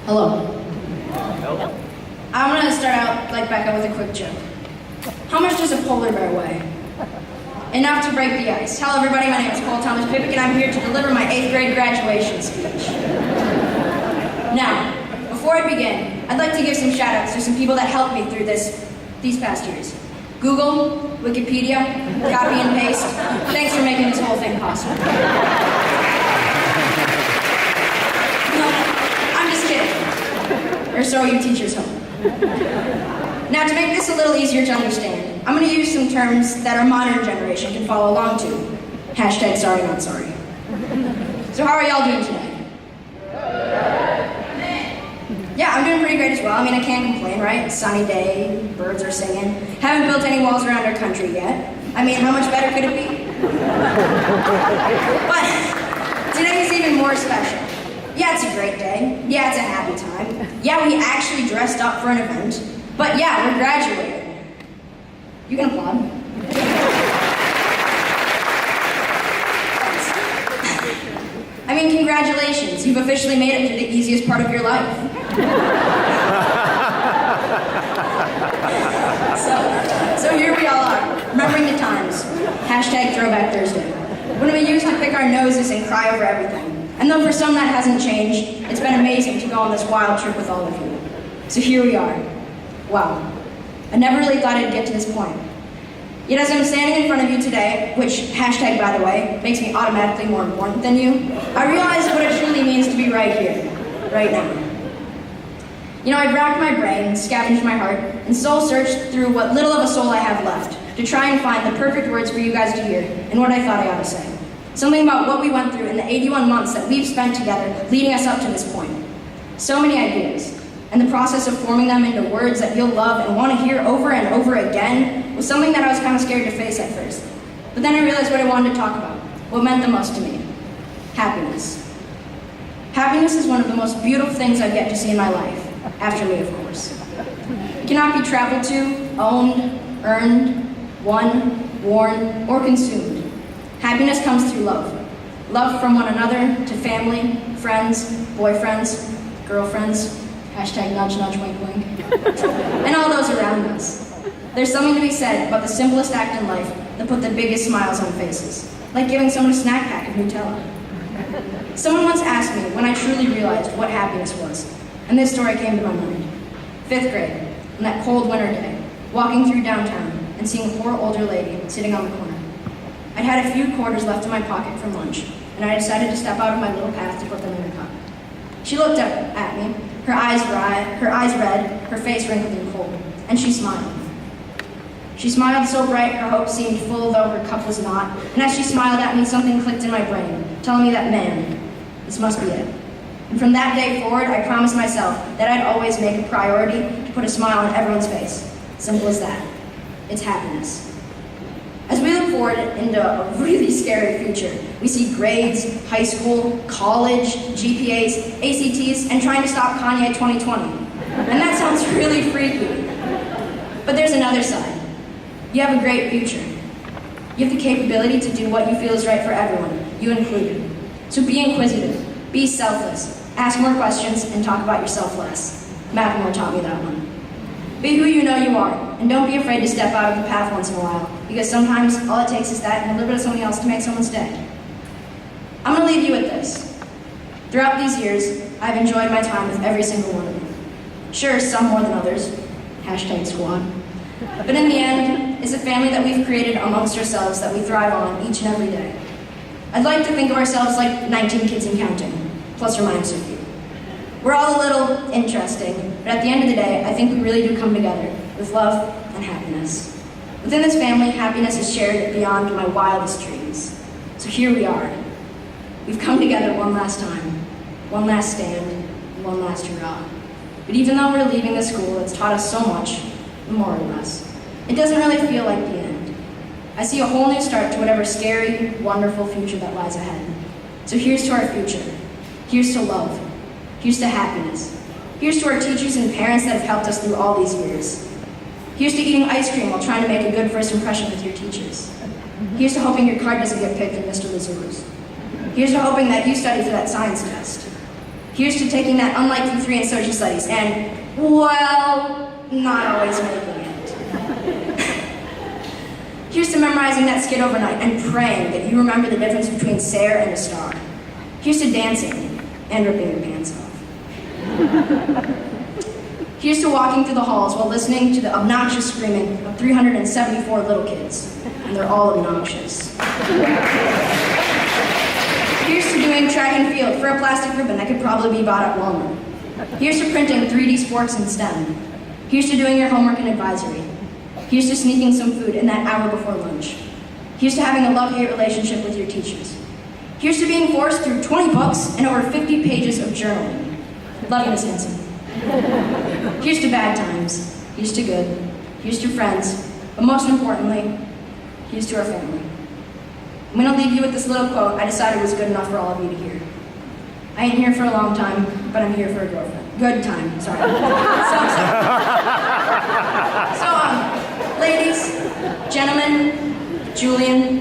Hello. I'm gonna start out like Becca with a quick joke. How much does a polar bear weigh? Enough to break the ice. Hello everybody, my name is Paul Thomas Pippick and I'm here to deliver my 8th grade graduation speech. Now, before I begin, I'd like to give some shout outs to some people that helped me through these past years. Google, Wikipedia, copy and paste. Thanks for making this whole thing possible. No, I'm just kidding. Or so you teachers hope. Now, to make this a little easier to understand, I'm going to use some terms that our modern generation can follow along to. Hashtag sorry, not sorry. So how are y'all doing today? Yeah, I'm doing pretty great as well. I mean, I can't complain, right? Sunny day, birds are singing. Haven't built any walls around our country yet. I mean, how much better could it be? But today is even more special. Yeah, it's a great day. Yeah, it's a happy time. Yeah, we actually dressed up for an event. But yeah, we're graduating. You can applaud. I mean, congratulations. You've officially made it through the easiest part of your life. So here we all are, remembering the times. Hashtag Throwback Thursday. When we used to pick our noses and cry over everything. And though for some that hasn't changed, it's been amazing to go on this wild trip with all of you. So here we are. Wow. I never really thought I'd get to this point. Yet as I'm standing in front of you today, which, hashtag by the way, makes me automatically more important than you, I realize what it truly means to be right here, right now. You know, I've racked my brain, scavenged my heart, and soul-searched through what little of a soul I have left to try and find the perfect words for you guys to hear and what I thought I ought to say. Something about what we went through in the 81 months that we've spent together leading us up to this point. So many ideas. And the process of forming them into words that you'll love and want to hear over and over again was something that I was kind of scared to face at first. But then I realized what I wanted to talk about, what meant the most to me. Happiness. Happiness is one of the most beautiful things I've yet to see in my life, after me, of course. It cannot be traveled to, owned, earned, won, worn, or consumed. Happiness comes through love. Love from one another, to family, friends, boyfriends, girlfriends, hashtag nudge, nudge, wink, wink, and all those around us. There's something to be said about the simplest act in life that put the biggest smiles on faces, like giving someone a snack pack of Nutella. Someone once asked me when I truly realized what happiness was, and this story came to my mind. 5th grade, on that cold winter day, walking through downtown and seeing a poor older lady sitting on the corner. I'd had a few quarters left in my pocket from lunch, and I decided to step out of my little path to put them in her cup. She looked up at me, her eyes red, her face wrinkled and cold, and she smiled. She smiled so bright her hope seemed full though her cup was not, and as she smiled at me, something clicked in my brain, telling me that, man, this must be it. And from that day forward, I promised myself that I'd always make a priority to put a smile on everyone's face. Simple as that. It's happiness. As we look forward into a really scary future, we see grades, high school, college, GPAs, ACTs, and trying to stop Kanye 2020. And that sounds really freaky. But there's another side. You have a great future. You have the capability to do what you feel is right for everyone, you included. So be inquisitive, be selfless, ask more questions, and talk about yourself less. Macklemore taught me that one. Be who you know you are, and don't be afraid to step out of the path once in a while, because sometimes all it takes is that and a little bit of something else to make someone stay. I'm going to leave you with this. Throughout these years, I've enjoyed my time with every single one of you. Sure, some more than others. Hashtag squad. But in the end, it's a family that we've created amongst ourselves that we thrive on each and every day. I'd like to think of ourselves like 19 kids and counting, plus or minus a few. We're all a little interesting, but at the end of the day, I think we really do come together with love and happiness. Within this family, happiness is shared beyond my wildest dreams. So here we are. We've come together one last time, one last stand, and one last hurrah. But even though we're leaving the school that's taught us so much, more or less, it doesn't really feel like the end. I see a whole new start to whatever scary, wonderful future that lies ahead. So here's to our future. Here's to love. Here's to happiness. Here's to our teachers and parents that have helped us through all these years. Here's to eating ice cream while trying to make a good first impression with your teachers. Here's to hoping your card doesn't get picked in Mr. Lazula's. Here's to hoping that you study for that science test. He used to taking that unlikely 3 in social studies and, well, not always making it. He used to memorizing that skit overnight and praying that you remember the difference between Sayre and a star. He used to dancing and ripping your pants off. He used to walking through the halls while listening to the obnoxious screaming of 374 little kids, and they're all obnoxious. He used to doing track and field for a plastic ribbon that could probably be bought at Walmart. He used to printing 3D sports in STEM. He used to doing your homework and advisory. He used to sneaking some food in that hour before lunch. He used to having a love-hate relationship with your teachers. He used to being forced through 20 books and over 50 pages of journaling. Love you, Miss Henson. Here's to bad times. Here's to good. Here's to friends. But most importantly, here's to our family. I'm going to leave you with this little quote I decided was good enough for all of you to hear. I ain't here for a long time, but I'm here for a girlfriend. Good time, sorry. So, ladies, gentlemen, Julian,